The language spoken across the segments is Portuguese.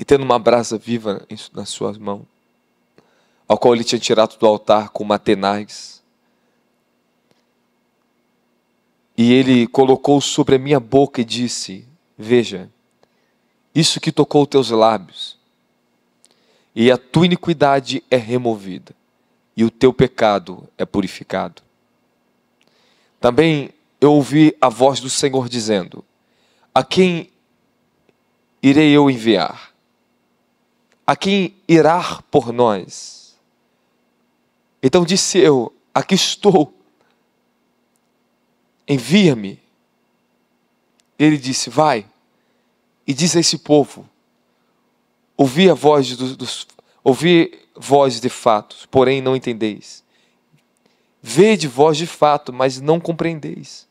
e tendo uma brasa viva na sua mão, ao qual ele tinha tirado do altar com uma tenaz. E ele colocou sobre a minha boca e disse: veja, isso que tocou teus lábios, e a tua iniquidade é removida, e o teu pecado é purificado. Também eu ouvi a voz do Senhor dizendo: a quem irei eu enviar? A quem irá por nós? Então disse eu: aqui estou, envia-me. Ele disse: vai, e diz a esse povo: ouvi a voz ouvi voz de fato, porém não entendeis. Vede voz de fato, mas não compreendeis.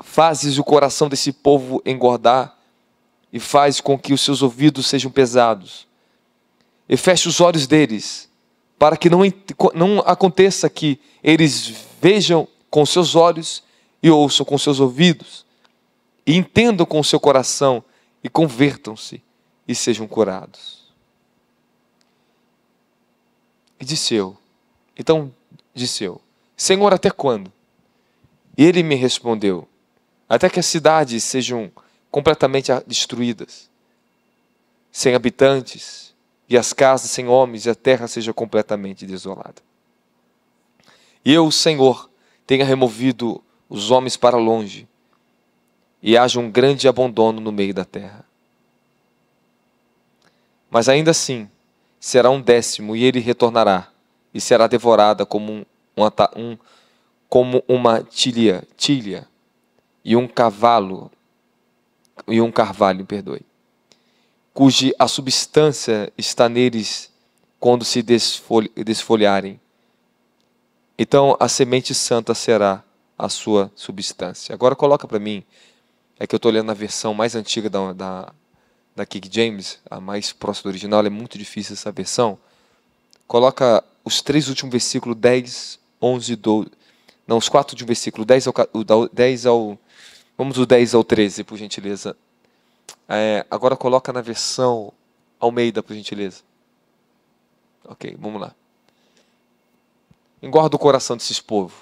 Fazes o coração desse povo engordar e faz com que os seus ouvidos sejam pesados. E feche os olhos deles, para que não aconteça que eles vejam com seus olhos e ouçam com seus ouvidos, e entendam com o seu coração e convertam-se e sejam curados. E disse eu, Senhor, até quando? E ele me respondeu: até que as cidades sejam completamente destruídas, sem habitantes, e as casas sem homens, e a terra seja completamente desolada. E eu, Senhor, tenha removido os homens para longe, e haja um grande abandono no meio da terra. Mas ainda assim, será 1/10, e ele retornará, e será devorada como uma tilha, e um carvalho, cuja a substância está neles quando se desfolharem. Então a semente santa será a sua substância. Agora coloca para mim, é que eu estou lendo na versão mais antiga da King James, a mais próxima do original, é muito difícil essa versão. Coloca os 3 últimos versículos, 10, 11 e 12. Não, os 4 últimos versículos, 10 ao... Vamos do 10 ao 13, por gentileza. Agora coloca na versão Almeida, por gentileza. Ok, vamos lá. Engorda o coração desses povos,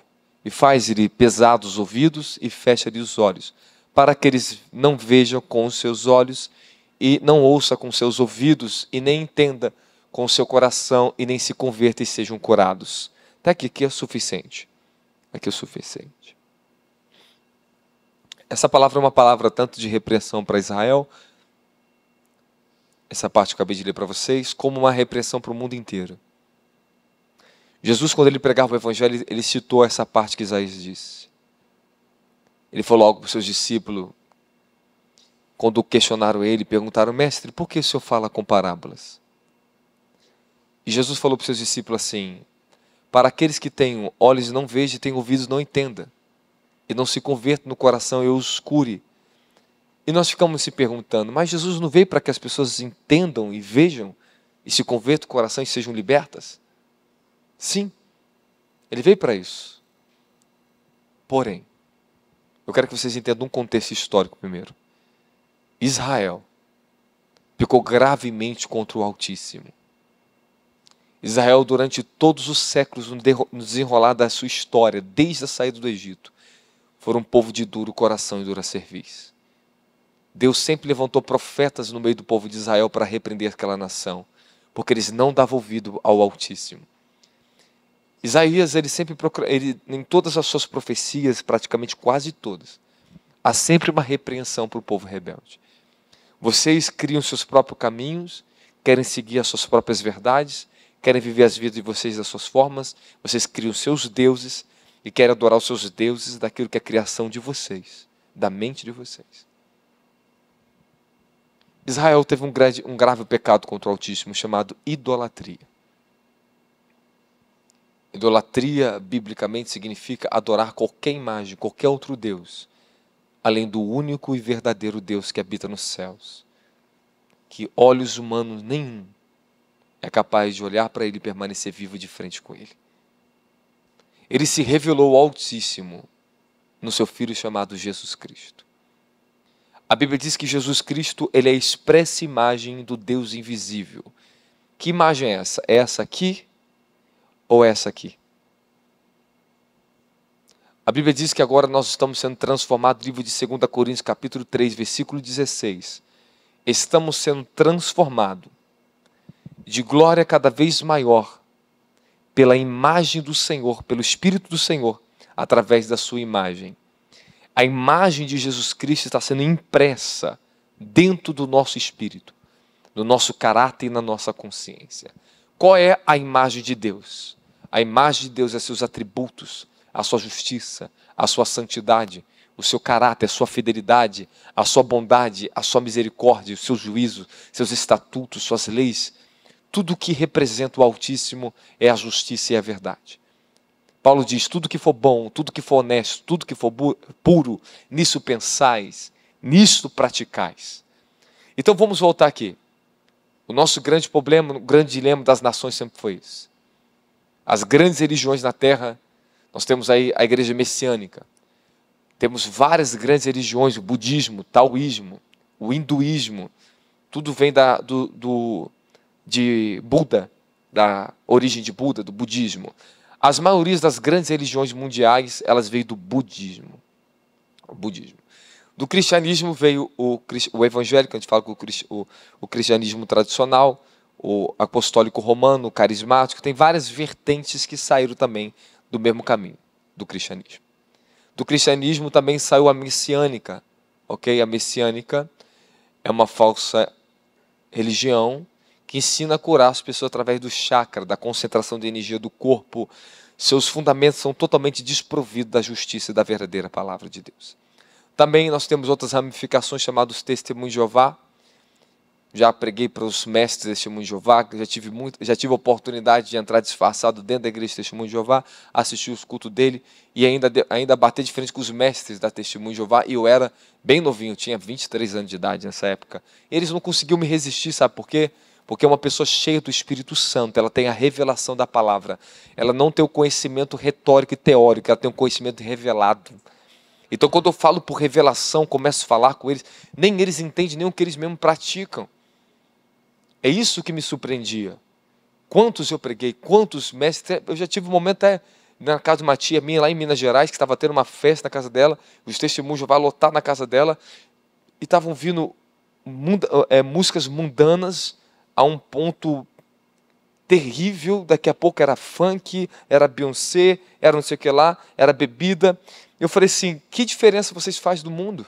e faz-lhe pesados os ouvidos, e fecha-lhe os olhos, para que eles não vejam com os seus olhos, e não ouça com seus ouvidos, e nem entenda com o seu coração, e nem se converta e sejam curados. Até aqui é suficiente. Aqui é o suficiente. Essa palavra é uma palavra tanto de repreensão para Israel, essa parte que eu acabei de ler para vocês, como uma repreensão para o mundo inteiro. Jesus, quando ele pregava o Evangelho, ele citou essa parte que Isaías disse. Ele falou algo para os seus discípulos, quando questionaram ele, perguntaram: mestre, por que o senhor fala com parábolas? E Jesus falou para os seus discípulos assim: para aqueles que têm olhos não vejam e têm ouvidos não entendam, e não se convertam no coração e os cure. E nós ficamos se perguntando: mas Jesus não veio para que as pessoas entendam e vejam e se convertam no coração e sejam libertas? Sim, ele veio para isso. Porém, eu quero que vocês entendam um contexto histórico primeiro. Israel pecou gravemente contra o Altíssimo. Israel, durante todos os séculos, no desenrolar da sua história, desde a saída do Egito, foram um povo de duro coração e dura cerviz. Deus sempre levantou profetas no meio do povo de Israel para repreender aquela nação, porque eles não davam ouvido ao Altíssimo. Isaías, em todas as suas profecias, praticamente quase todas, há sempre uma repreensão para o povo rebelde. Vocês criam seus próprios caminhos, querem seguir as suas próprias verdades, querem viver as vidas de vocês das suas formas, vocês criam seus deuses e querem adorar os seus deuses daquilo que é a criação de vocês, da mente de vocês. Israel teve um grave pecado contra o Altíssimo, chamado idolatria. Idolatria, biblicamente, significa adorar qualquer imagem, qualquer outro Deus, além do único e verdadeiro Deus que habita nos céus, que olhos humanos nenhum é capaz de olhar para Ele e permanecer vivo de frente com Ele. Ele se revelou ao Altíssimo no seu Filho chamado Jesus Cristo. A Bíblia diz que Jesus Cristo, ele é a expressa imagem do Deus invisível. Que imagem é essa? É essa aqui ou essa aqui? A Bíblia diz que agora nós estamos sendo transformados, livro de 2 Coríntios, capítulo 3, versículo 16. Estamos sendo transformados de glória cada vez maior pela imagem do Senhor, pelo Espírito do Senhor, através da sua imagem. A imagem de Jesus Cristo está sendo impressa dentro do nosso espírito, no nosso caráter e na nossa consciência. Qual é a imagem de Deus? A imagem de Deus é seus atributos, a sua justiça, a sua santidade, o seu caráter, a sua fidelidade, a sua bondade, a sua misericórdia, os seus juízos, seus estatutos, suas leis. Tudo que representa o Altíssimo é a justiça e a verdade. Paulo diz, tudo que for bom, tudo que for honesto, tudo que for puro, nisso pensais, nisso praticais. Então vamos voltar aqui. O nosso grande problema, o grande dilema das nações sempre foi isso. As grandes religiões na Terra, nós temos aí a igreja messiânica. Temos várias grandes religiões, o budismo, o taoísmo, o hinduísmo. Tudo vem de Buda, da origem de Buda, do budismo. As maiorias das grandes religiões mundiais, elas veio do budismo. O budismo. Do cristianismo veio o evangélico, a gente fala que o cristianismo tradicional, o apostólico romano, o carismático, tem várias vertentes que saíram também do mesmo caminho, do cristianismo. Do cristianismo também saiu a messiânica, ok? A messiânica é uma falsa religião que ensina a curar as pessoas através do chakra, da concentração de energia do corpo. Seus fundamentos são totalmente desprovidos da justiça e da verdadeira palavra de Deus. Também nós temos outras ramificações chamadas Testemunhos de Jeová. Já preguei para os mestres de Testemunho de Jeová, já tive a oportunidade de entrar disfarçado dentro da igreja de Testemunho de Jeová, assistir os cultos dele e ainda bater de frente com os mestres da Testemunho de Jeová. E eu era bem novinho, tinha 23 anos de idade nessa época. Eles não conseguiam me resistir, sabe por quê? Porque é uma pessoa cheia do Espírito Santo, ela tem a revelação da palavra. Ela não tem o conhecimento retórico e teórico, ela tem o conhecimento revelado. Então, quando eu falo por revelação, começo a falar com eles, nem eles entendem, nem o que eles mesmos praticam. É isso que me surpreendia. Quantos eu preguei, quantos mestres... Eu já tive um momento até na casa de uma tia minha, lá em Minas Gerais, que estava tendo uma festa na casa dela, os testemunhos já vão lotar na casa dela, e estavam vindo músicas mundanas, a um ponto terrível. Daqui a pouco era funk, era Beyoncé, era não sei o que lá, era bebida. Eu falei assim, que diferença vocês fazem do mundo?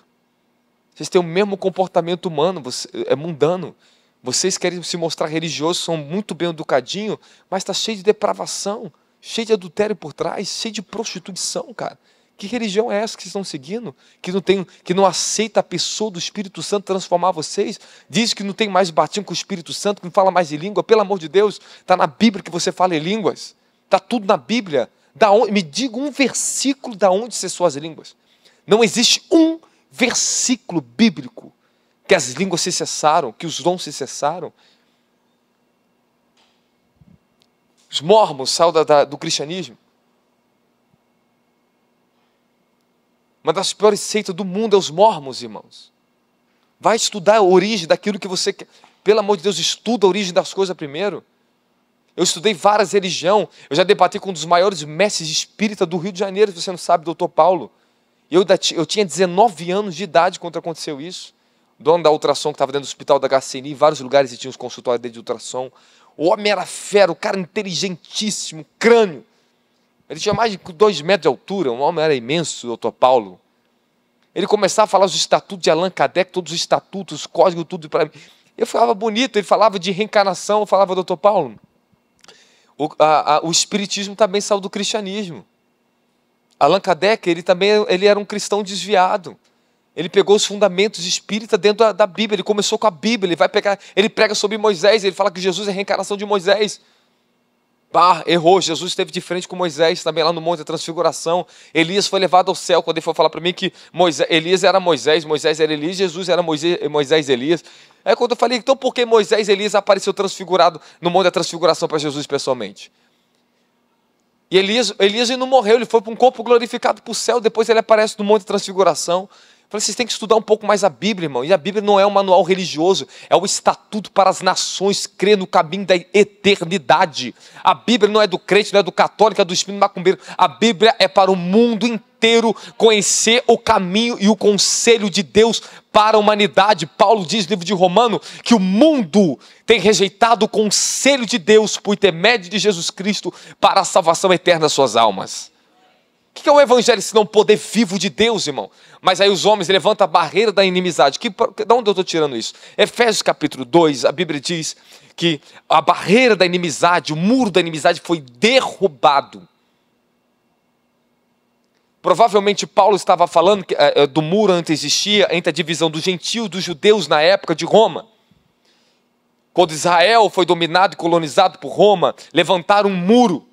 Vocês têm o mesmo comportamento humano, é mundano. Vocês querem se mostrar religiosos, são muito bem educadinhos, mas está cheio de depravação, cheio de adultério por trás, cheio de prostituição, cara. Que religião é essa que vocês estão seguindo? Que não aceita a pessoa do Espírito Santo transformar vocês? Diz que não tem mais batismo com o Espírito Santo, que não fala mais de língua. Pelo amor de Deus, está na Bíblia que você fala em línguas. Está tudo na Bíblia. Me diga um versículo da onde cessou as línguas. Não existe um versículo bíblico que as línguas se cessaram, que os dons se cessaram. Os mormons saíram do cristianismo. Uma das piores seitas do mundo é os mormons, irmãos. Vai estudar a origem daquilo que você quer. Pelo amor de Deus, estuda a origem das coisas primeiro. Eu estudei várias religiões. Eu já debati com um dos maiores mestres espíritas do Rio de Janeiro, se você não sabe, doutor Paulo. Eu tinha 19 anos de idade quando aconteceu isso. O dono da ultrassom que estava dentro do hospital da HCNI, em vários lugares e tinha os consultórios dele de ultrassom. O homem era fera, o cara inteligentíssimo, crânio. Ele tinha mais de 2 metros de altura, um homem era imenso, o doutor Paulo. Ele começava a falar os estatutos de Allan Kardec, todos os estatutos, os códigos, tudo para mim. Eu falava bonito, ele falava de reencarnação, eu falava, doutor Paulo, o espiritismo também saiu do cristianismo. Allan Kardec, ele era um cristão desviado. Ele pegou os fundamentos espíritas dentro da Bíblia, ele começou com a Bíblia, ele prega sobre Moisés, ele fala que Jesus é a reencarnação de Moisés. Errou, Jesus esteve de frente com Moisés também lá no Monte da Transfiguração. Elias foi levado ao céu, quando ele foi falar para mim que Elias era Moisés, Moisés era Elias, Jesus era Moisés e Elias. Aí quando eu falei, então por que Moisés e Elias apareceu transfigurado no Monte da Transfiguração para Jesus pessoalmente? E Elias não morreu, ele foi para um corpo glorificado para o céu, depois ele aparece no Monte da Transfiguração. Falei, vocês têm que estudar um pouco mais a Bíblia, irmão. E a Bíblia não é um manual religioso, é o estatuto para as nações, crer no caminho da eternidade. A Bíblia não é do crente, não é do católico, é do espírito macumbeiro. A Bíblia é para o mundo inteiro conhecer o caminho e o conselho de Deus para a humanidade. Paulo diz no livro de Romano que o mundo tem rejeitado o conselho de Deus por intermédio de Jesus Cristo para a salvação eterna das suas almas. O que é o evangelho se não o poder vivo de Deus, irmão? Mas aí os homens levantam a barreira da inimizade. De onde eu estou tirando isso? Efésios capítulo 2, a Bíblia diz que a barreira da inimizade, o muro da inimizade foi derrubado. Provavelmente Paulo estava falando que, do muro antes existia entre a divisão dos gentios e dos judeus na época de Roma. Quando Israel foi dominado e colonizado por Roma, levantaram um muro.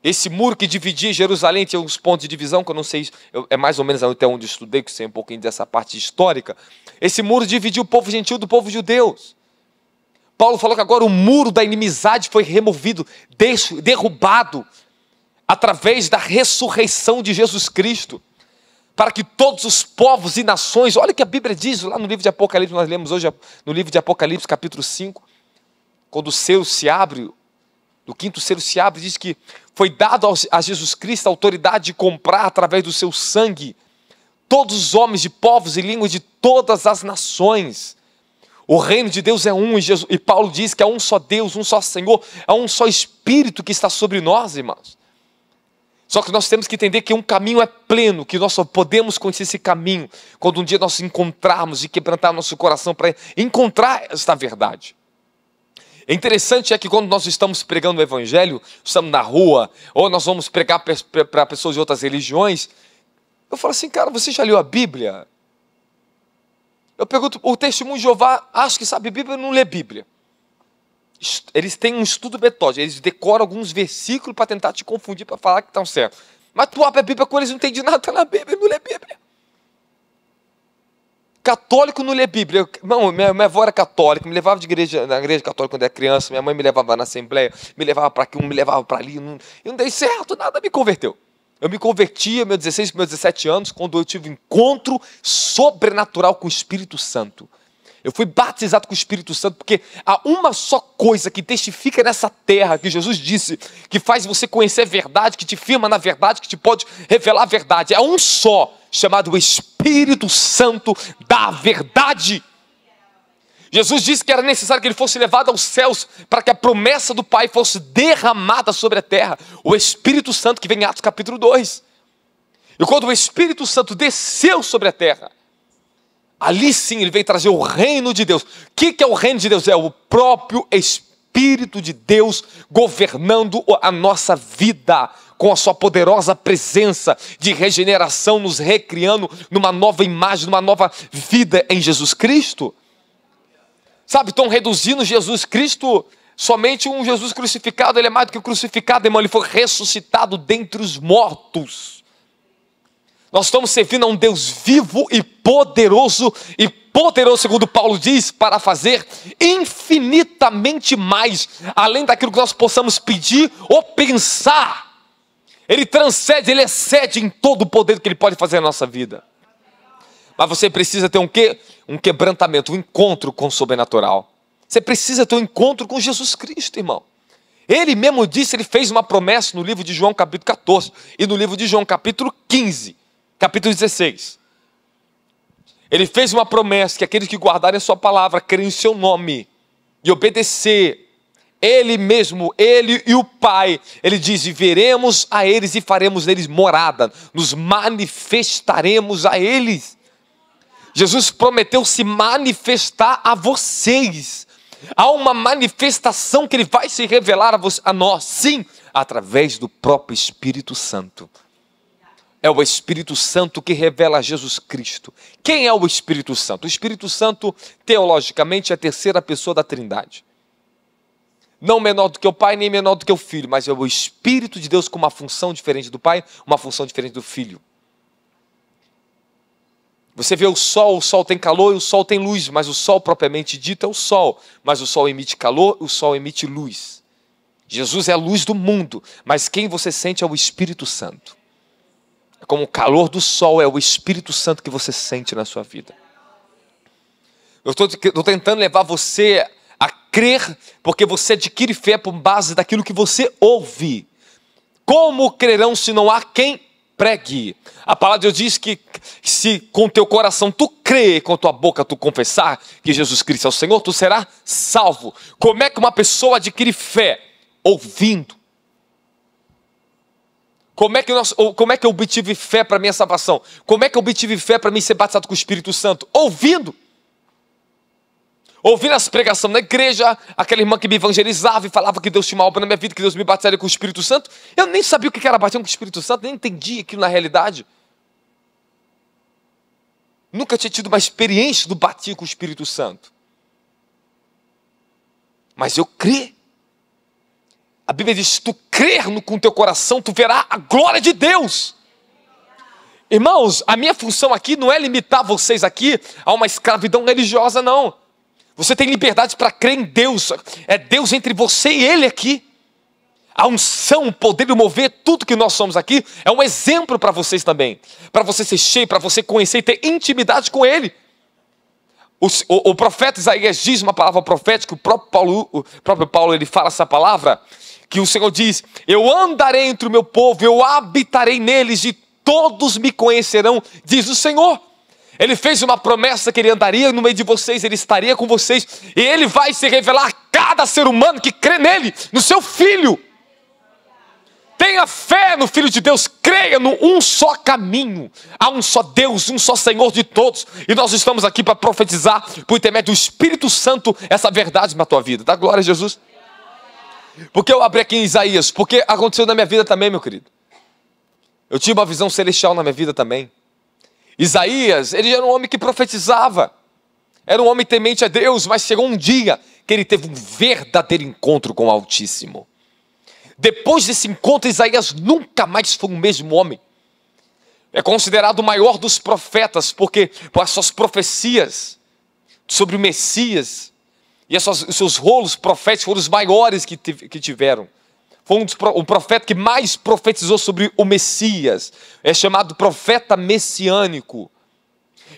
Esse muro que dividia Jerusalém tinha uns pontos de divisão, que eu não sei, é mais ou menos até onde eu estudei, que eu sei um pouquinho dessa parte histórica. Esse muro dividia o povo gentil do povo judeu. Paulo falou que agora o muro da inimizade foi removido, derrubado, através da ressurreição de Jesus Cristo, para que todos os povos e nações, olha o que a Bíblia diz lá no livro de Apocalipse, nós lemos hoje no livro de Apocalipse, capítulo 5, quando o selo se abre, do quinto selo se abre, diz que foi dado a Jesus Cristo a autoridade de comprar através do seu sangue todos os homens de povos e línguas de todas as nações. O reino de Deus é um, e Paulo diz que é um só Deus, um só Senhor, é um só Espírito que está sobre nós, irmãos. Só que nós temos que entender que um caminho é pleno, que nós só podemos conhecer esse caminho quando um dia nós encontrarmos e quebrantar nosso coração para encontrar esta verdade. É interessante que quando nós estamos pregando o Evangelho, estamos na rua, ou nós vamos pregar para pessoas de outras religiões, eu falo assim, cara, você já leu a Bíblia? Eu pergunto, o testemunho de Jeová acha que sabe Bíblia e não lê Bíblia. Eles têm um estudo metódico, eles decoram alguns versículos para tentar te confundir, para falar que estão certos. Mas tu abre a Bíblia com eles, não entende nada, está na Bíblia, não lê Bíblia. Católico não lê Bíblia. Não, minha avó era católica, me levava na igreja católica quando era criança, minha mãe me levava na assembleia, me levava para aqui, me levava para ali, eu não dei certo, nada me converteu. Eu me converti aos meus 16, meus 17 anos, quando eu tive um encontro sobrenatural com o Espírito Santo. Eu fui batizado com o Espírito Santo, porque há uma só coisa que testifica nessa terra, que Jesus disse, que faz você conhecer a verdade, que te firma na verdade, que te pode revelar a verdade. É um só, chamado Espírito Santo da verdade. Jesus disse que era necessário que ele fosse levado aos céus para que a promessa do Pai fosse derramada sobre a terra. O Espírito Santo que vem em Atos capítulo 2. E quando o Espírito Santo desceu sobre a terra, ali sim ele veio trazer o reino de Deus. O que é o reino de Deus? É o próprio Espírito de Deus governando a nossa vida, com a sua poderosa presença de regeneração, nos recriando numa nova imagem, numa nova vida em Jesus Cristo. Sabe, estão reduzindo Jesus Cristo somente um Jesus crucificado. Ele é mais do que crucificado, irmão, ele foi ressuscitado dentre os mortos. Nós estamos servindo a um Deus vivo e poderoso, segundo Paulo diz, para fazer infinitamente mais, além daquilo que nós possamos pedir ou pensar. Ele transcende, ele excede em todo o poder que ele pode fazer na nossa vida. Mas você precisa ter um quê? Um quebrantamento, um encontro com o sobrenatural. Você precisa ter um encontro com Jesus Cristo, irmão. Ele mesmo disse, ele fez uma promessa no livro de João capítulo 14 e no livro de João capítulo 15, capítulo 16. Ele fez uma promessa que aqueles que guardarem a sua palavra, crerem em seu nome e obedecer, ele mesmo, ele e o Pai, ele diz, e veremos a eles e faremos neles morada, nos manifestaremos a eles. Jesus prometeu se manifestar a vocês. Há uma manifestação que ele vai se revelar a nós, sim, através do próprio Espírito Santo. É o Espírito Santo que revela Jesus Cristo. Quem é o Espírito Santo? O Espírito Santo, teologicamente, é a terceira pessoa da Trindade. Não menor do que o Pai, nem menor do que o Filho, mas é o Espírito de Deus com uma função diferente do Pai, uma função diferente do Filho. Você vê o sol tem calor e o sol tem luz, mas o sol propriamente dito é o sol. Mas o sol emite calor e o sol emite luz. Jesus é a luz do mundo, mas quem você sente é o Espírito Santo. como o calor do sol, é o Espírito Santo que você sente na sua vida. Eu estou tentando levar você a crer, porque você adquire fé por base daquilo que você ouve. Como crerão se não há quem pregue? A palavra de Deus diz que se com teu coração tu crer, com tua boca tu confessar que Jesus Cristo é o Senhor, tu serás salvo. Como é que uma pessoa adquire fé? Ouvindo. Como é que eu obtive fé para a minha salvação? Como é que eu obtive fé para mim ser batizado com o Espírito Santo? Ouvindo. Ouvindo as pregações na igreja, aquela irmã que me evangelizava e falava que Deus tinha uma obra na minha vida, que Deus me batizaria com o Espírito Santo. Eu nem sabia o que era batismo com o Espírito Santo, nem entendia aquilo na realidade. Nunca tinha tido uma experiência do batismo com o Espírito Santo. Mas eu creio. A Bíblia diz, se tu crer com o teu coração, tu verás a glória de Deus. Irmãos, a minha função aqui não é limitar vocês aqui a uma escravidão religiosa, não. Você tem liberdade para crer em Deus. É Deus entre você e Ele aqui. A unção, o poder de mover tudo que nós somos aqui é um exemplo para vocês também. Para você ser cheio, para você conhecer e ter intimidade com Ele. O profeta Isaías diz uma palavra profética, o próprio Paulo ele fala essa palavra, que o Senhor diz, eu andarei entre o meu povo, eu habitarei neles e todos me conhecerão, diz o Senhor. Ele fez uma promessa que ele andaria no meio de vocês, ele estaria com vocês, e ele vai se revelar a cada ser humano que crê nele, no seu Filho. Tenha fé no Filho de Deus, creia no um só caminho. Há um só Deus, um só Senhor de todos. E nós estamos aqui para profetizar, por intermédio do Espírito Santo, essa verdade na tua vida. Dá glória a Jesus. Porque eu abri aqui em Isaías? Porque aconteceu na minha vida também, meu querido. Eu tive uma visão celestial na minha vida também. Isaías, ele era um homem que profetizava. Era um homem temente a Deus, mas chegou um dia que ele teve um verdadeiro encontro com o Altíssimo. Depois desse encontro, Isaías nunca mais foi o mesmo homem. É considerado o maior dos profetas, porque por as suas profecias sobre o Messias e os seus rolos proféticos foram os maiores que tiveram. Foi o profeta que mais profetizou sobre o Messias. É chamado profeta messiânico.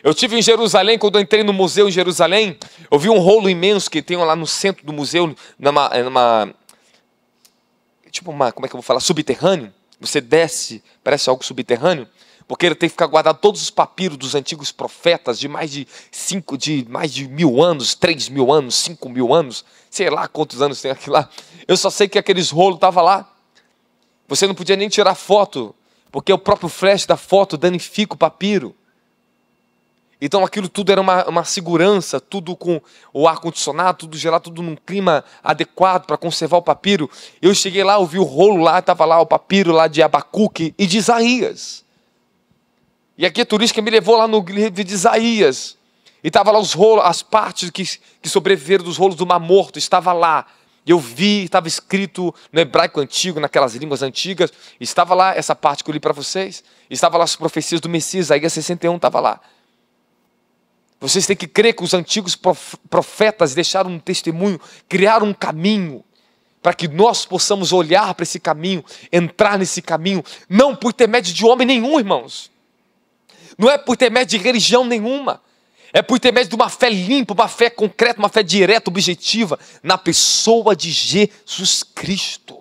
Eu estive em Jerusalém, quando eu entrei no museu em Jerusalém, eu vi um rolo imenso que tem lá no centro do museu, como é que eu vou falar, subterrâneo. Você desce, parece algo subterrâneo, porque ele tem que ficar guardado todos os papiros dos antigos profetas de mais de 1.000 anos, 3.000 anos, 5.000 anos, sei lá quantos anos tem aqui lá. Eu só sei que aqueles rolos estavam lá. Você não podia nem tirar foto, porque o próprio flash da foto danifica o papiro. Então aquilo tudo era uma segurança, tudo com o ar-condicionado, tudo gelado, tudo num clima adequado para conservar o papiro. Eu cheguei lá, eu vi o rolo lá, estava lá o papiro lá de Abacuque e de Isaías. E a guia turística me levou lá no livro de Isaías. E estava lá os rolos, as partes que sobreviveram dos rolos do Mar Morto, estava lá. Eu vi, estava escrito no hebraico antigo, naquelas línguas antigas. Estava lá essa parte que eu li para vocês. Estava lá as profecias do Messias, Isaías 61 estava lá. Vocês têm que crer que os antigos profetas deixaram um testemunho, criaram um caminho, para que nós possamos olhar para esse caminho, entrar nesse caminho, não por intermédio de homem nenhum, irmãos. Não é por intermédio de religião nenhuma. É por intermédio de uma fé limpa, uma fé concreta, uma fé direta, objetiva, na pessoa de Jesus Cristo.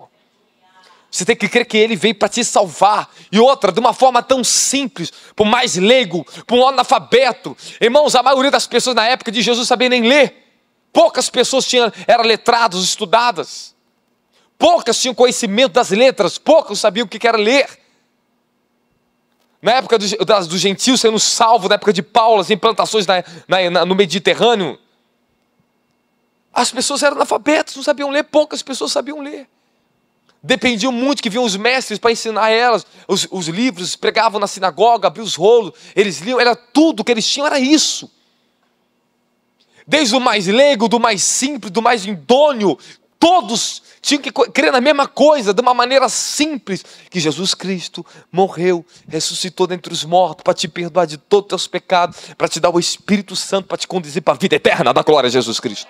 Você tem que crer que Ele veio para te salvar. E outra, de uma forma tão simples, por mais leigo, por um analfabeto. Irmãos, a maioria das pessoas na época de Jesus sabia nem ler. Poucas pessoas eram letradas, estudadas. Poucas tinham conhecimento das letras. Poucos sabiam o que era ler. Na época dos gentios sendo salvos, na época de Paulo, as implantações no Mediterrâneo, as pessoas eram analfabetas, não sabiam ler. Poucas pessoas sabiam ler. Dependiam muito que vinham os mestres para ensinar elas. Os livros, pregavam na sinagoga, abriam os rolos, eles liam, era tudo que eles tinham, era isso. Desde o mais leigo, do mais simples, do mais indôneo, todos tinham que crer na mesma coisa, de uma maneira simples, que Jesus Cristo morreu, ressuscitou dentre os mortos, para te perdoar de todos os teus pecados, para te dar o Espírito Santo, para te conduzir para a vida eterna, da glória a Jesus Cristo.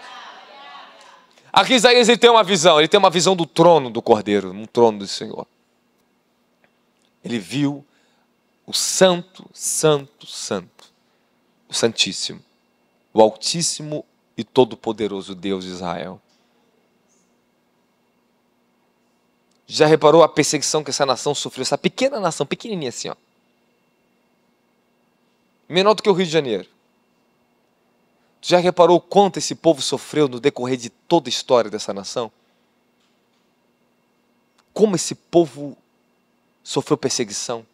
Aqui Isaías ele tem uma visão do trono do Cordeiro, um trono do Senhor. Ele viu o Santo, Santo, Santo, o Santíssimo, o Altíssimo e Todo-Poderoso Deus de Israel. Já reparou a perseguição que essa nação sofreu? Essa pequena nação, pequenininha assim, ó. Menor do que o Rio de Janeiro. Já reparou o quanto esse povo sofreu no decorrer de toda a história dessa nação? Como esse povo sofreu perseguição?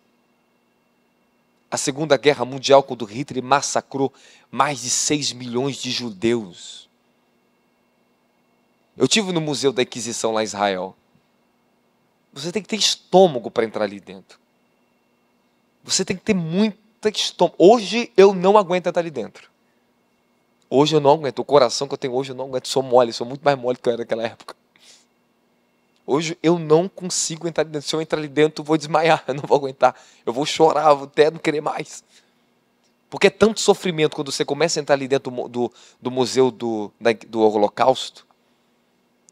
A Segunda Guerra Mundial, quando Hitler massacrou mais de 6 milhões de judeus. Eu estive no Museu da Inquisição lá em Israel. Você tem que ter estômago para entrar ali dentro. Você tem que ter muito estômago. Hoje eu não aguento entrar ali dentro. Hoje eu não aguento. O coração que eu tenho hoje eu não aguento. Sou mole, sou muito mais mole do que eu era naquela época. Hoje eu não consigo entrar ali dentro. Se eu entrar ali dentro, eu vou desmaiar. Eu não vou aguentar. Eu vou chorar, eu vou até não querer mais. Porque é tanto sofrimento quando você começa a entrar ali dentro do museu do Holocausto,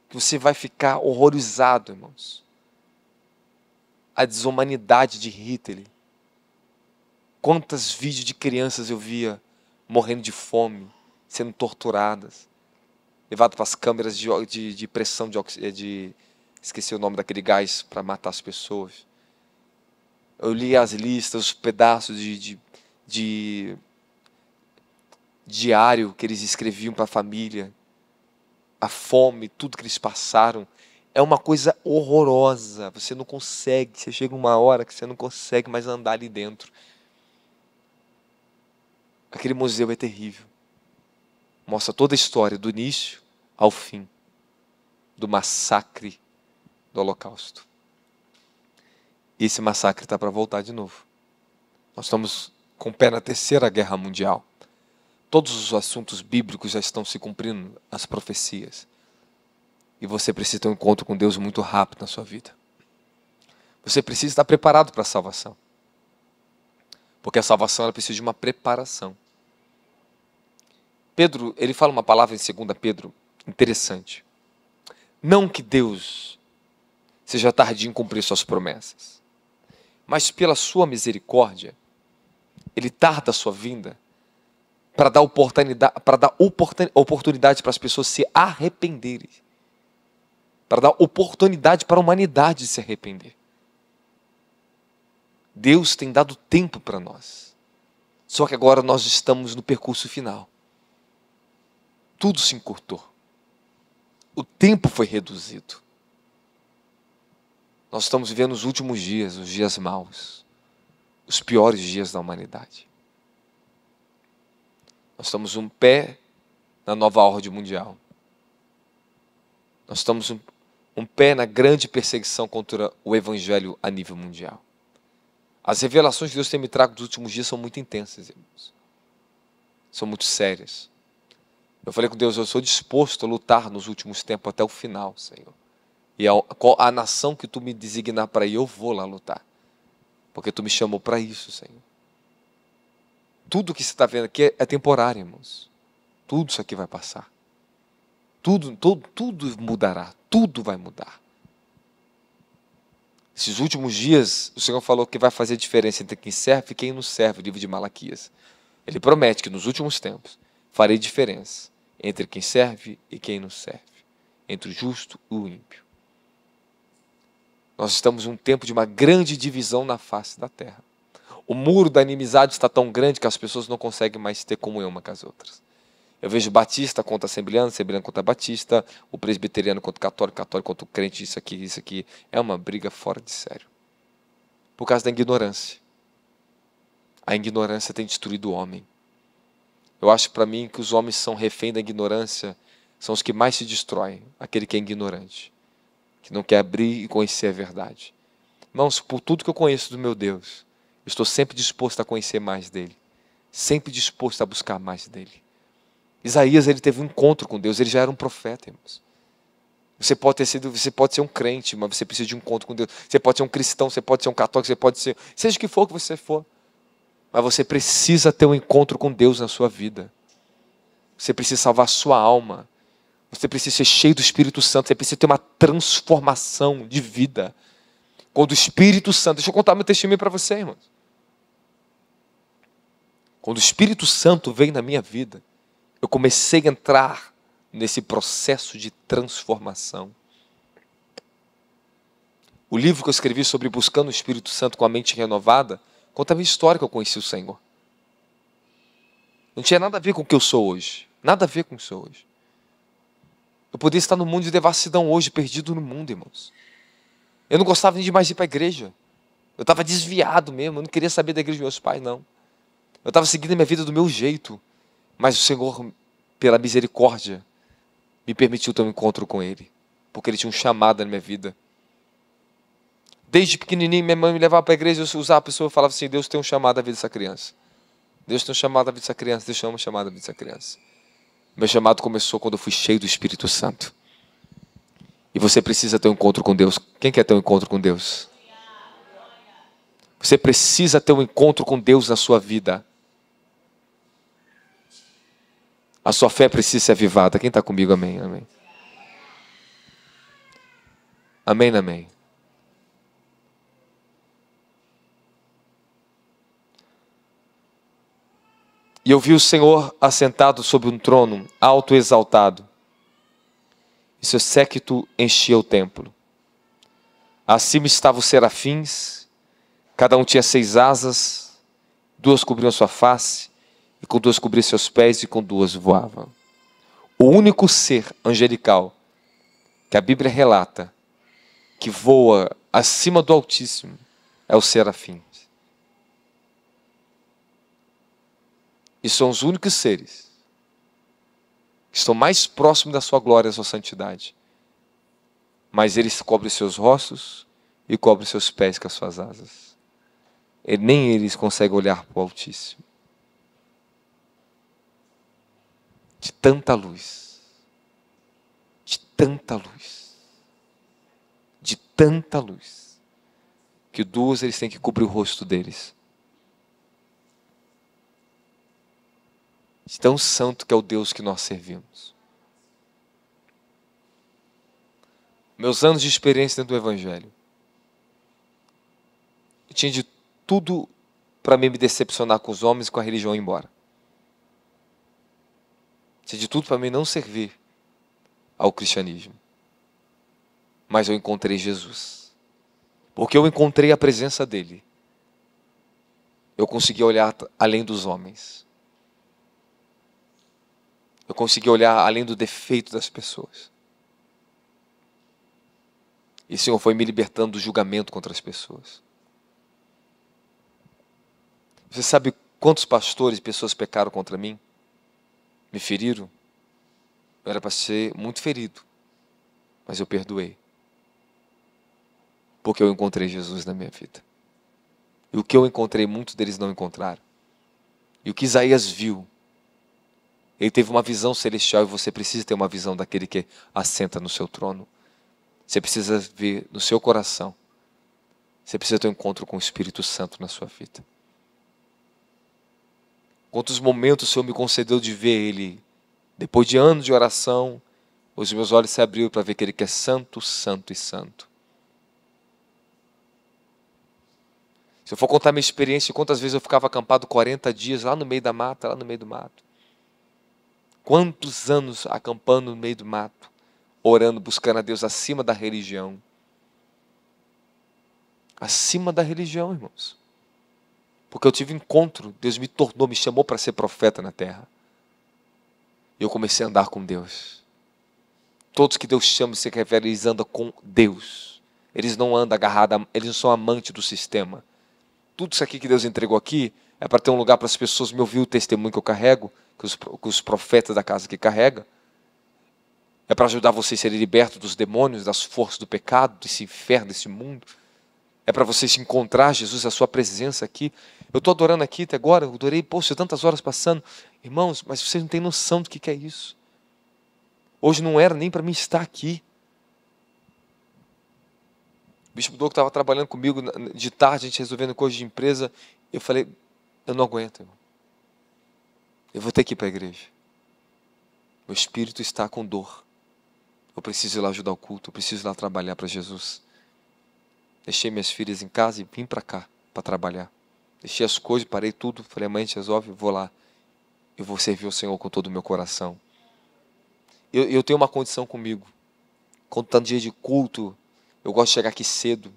que você vai ficar horrorizado, irmãos. A desumanidade de Hitler. Quantos vídeos de crianças eu via morrendo de fome, sendo torturadas, levadas para as câmeras de pressão esqueci o nome daquele gás para matar as pessoas. Eu li as listas, os pedaços de diário que eles escreviam para a família, a fome, tudo que eles passaram. É uma coisa horrorosa. Você não consegue. Você chega uma hora que você não consegue mais andar ali dentro. Aquele museu é terrível. Mostra toda a história, do início ao fim, do massacre do Holocausto. E esse massacre está para voltar de novo. Nós estamos com o pé na Terceira Guerra Mundial. Todos os assuntos bíblicos já estão se cumprindo, as profecias. E você precisa ter um encontro com Deus muito rápido na sua vida. Você precisa estar preparado para a salvação. Porque a salvação ela precisa de uma preparação. Pedro, ele fala uma palavra em 2 Pedro interessante. Não que Deus seja tardio em cumprir suas promessas, mas pela sua misericórdia, Ele tarda a sua vinda para dar oportunidade para as pessoas se arrependerem. Para dar oportunidade para a humanidade se arrepender. Deus tem dado tempo para nós. Só que agora nós estamos no percurso final. Tudo se encurtou. O tempo foi reduzido. Nós estamos vivendo os últimos dias, os dias maus. Os piores dias da humanidade. Nós estamos um pé na nova ordem mundial. Nós estamos um pé na grande perseguição contra o Evangelho a nível mundial. As revelações que Deus tem me trago dos últimos dias são muito intensas, irmãos. São muito sérias. Eu falei com Deus, eu sou disposto a lutar nos últimos tempos até o final, Senhor. E a nação que Tu me designar para ir, eu vou lá lutar. Porque Tu me chamou para isso, Senhor. Tudo que você está vendo aqui é temporário, irmãos. Tudo isso aqui vai passar. Tudo mudará. Tudo vai mudar. Esses últimos dias, o Senhor falou que vai fazer diferença entre quem serve e quem não serve, o livro de Malaquias. Ele promete que nos últimos tempos farei diferença entre quem serve e quem não serve, entre o justo e o ímpio. Nós estamos em um tempo de uma grande divisão na face da terra. O muro da inimizade está tão grande que as pessoas não conseguem mais ter comunhão uma com as outras. Eu vejo batista contra assembleano, assembleano contra batista, o presbiteriano contra o católico, católico contra o crente, isso aqui. É uma briga fora de sério. Por causa da ignorância. A ignorância tem destruído o homem. Eu acho para mim que os homens são refém da ignorância, são os que mais se destroem, aquele que é ignorante, que não quer abrir e conhecer a verdade. Irmãos, por tudo que eu conheço do meu Deus, eu estou sempre disposto a conhecer mais dele, sempre disposto a buscar mais dele. Isaías, ele teve um encontro com Deus, ele já era um profeta, irmãos. Você pode ser um crente, mas você precisa de um encontro com Deus. Você pode ser um cristão, você pode ser um católico, você pode ser, seja o que for que você for. Mas você precisa ter um encontro com Deus na sua vida. Você precisa salvar a sua alma. Você precisa ser cheio do Espírito Santo. Você precisa ter uma transformação de vida. Quando o Espírito Santo... Deixa eu contar meu testemunho para você, irmãos. Quando o Espírito Santo veio na minha vida, eu comecei a entrar nesse processo de transformação. O livro que eu escrevi sobre buscando o Espírito Santo com a mente renovada, conta a minha história que eu conheci o Senhor. Não tinha nada a ver com o que eu sou hoje. Nada a ver com o que eu sou hoje. Eu podia estar no mundo de devassidão hoje, perdido no mundo, irmãos. Eu não gostava nem de mais ir para a igreja. Eu estava desviado mesmo, eu não queria saber da igreja dos meus pais, não. Eu estava seguindo a minha vida do meu jeito. Mas o Senhor, pela misericórdia, me permitiu ter um encontro com Ele. Porque Ele tinha um chamado na minha vida. Desde pequenininho, minha mãe me levava para a igreja, eu usava a pessoa e falava assim, Deus tem um chamado na vida dessa criança. Deus tem um chamado na vida dessa criança, Deus tem um chamado na vida dessa criança. Meu chamado começou quando eu fui cheio do Espírito Santo. E você precisa ter um encontro com Deus. Quem quer ter um encontro com Deus? Você precisa ter um encontro com Deus na sua vida. A sua fé precisa ser avivada. Quem está comigo? Amém, amém. Amém, amém. E eu vi o Senhor assentado sobre um trono, alto e exaltado. E seu séquito enchia o templo. Acima estavam os serafins, cada um tinha 6 asas, 2 cobriam sua face, e com 2 cobriam seus pés, e com 2 voavam. O único ser angelical que a Bíblia relata, que voa acima do Altíssimo, é o serafim. E são os únicos seres que estão mais próximos da sua glória e da sua santidade. Mas eles cobrem seus rostos e cobrem seus pés com as suas asas. E nem eles conseguem olhar para o Altíssimo. De tanta luz. De tanta luz. De tanta luz. Que 2 eles têm que cobrir o rosto deles. De tão santo que é o Deus que nós servimos. Meus anos de experiência dentro do Evangelho. Eu tinha de tudo para mim me decepcionar com os homens e com a religião e ir embora. Tinha de tudo para mim não servir ao cristianismo. Mas eu encontrei Jesus. Porque eu encontrei a presença dele. Eu consegui olhar além dos homens. Eu consegui olhar além do defeito das pessoas. E o Senhor foi me libertando do julgamento contra as pessoas. Você sabe quantos pastores e pessoas pecaram contra mim? Me feriram? Eu era para ser muito ferido. Mas eu perdoei. Porque eu encontrei Jesus na minha vida. E o que eu encontrei, muitos deles não encontraram. E o que Isaías viu, ele teve uma visão celestial, e você precisa ter uma visão daquele que assenta no seu trono. Você precisa ver no seu coração. Você precisa ter um encontro com o Espírito Santo na sua vida. Quantos momentos o Senhor me concedeu de ver Ele. Depois de anos de oração, os meus olhos se abriram para ver que Ele que é santo, santo e santo. Se eu for contar minha experiência, quantas vezes eu ficava acampado 40 dias lá no meio da mata, lá no meio do mato. Quantos anos acampando no meio do mato, orando, buscando a Deus acima da religião. Acima da religião, irmãos. Porque eu tive encontro, Deus me tornou, me chamou para ser profeta na terra. E eu comecei a andar com Deus. Todos que Deus chama e se revela, eles andam com Deus. Eles não andam agarrados, eles não são amantes do sistema. Tudo isso aqui que Deus entregou aqui é para ter um lugar para as pessoas me ouvir o testemunho que eu carrego, que os profetas da casa que carrega. É para ajudar vocês a serem libertos dos demônios, das forças do pecado, desse inferno, desse mundo. É para vocês encontrar Jesus, a sua presença aqui. Eu estou adorando aqui até agora, eu adorei, poxa, tantas horas passando. Irmãos, mas vocês não têm noção do que é isso. Hoje não era nem para mim estar aqui. O Bispo Doug estava trabalhando comigo de tarde, a gente resolvendo coisas de empresa. Eu falei, eu não aguento, irmão. Eu vou ter que ir para a igreja. Meu espírito está com dor. Eu preciso ir lá ajudar o culto, eu preciso ir lá trabalhar para Jesus. Deixei minhas filhas em casa e vim para cá para trabalhar. Deixei as coisas, parei tudo. Falei, mãe, a gente resolve, vou lá. Eu vou servir o Senhor com todo o meu coração. Eu tenho uma condição comigo. Quando está no dia de culto, eu gosto de chegar aqui cedo.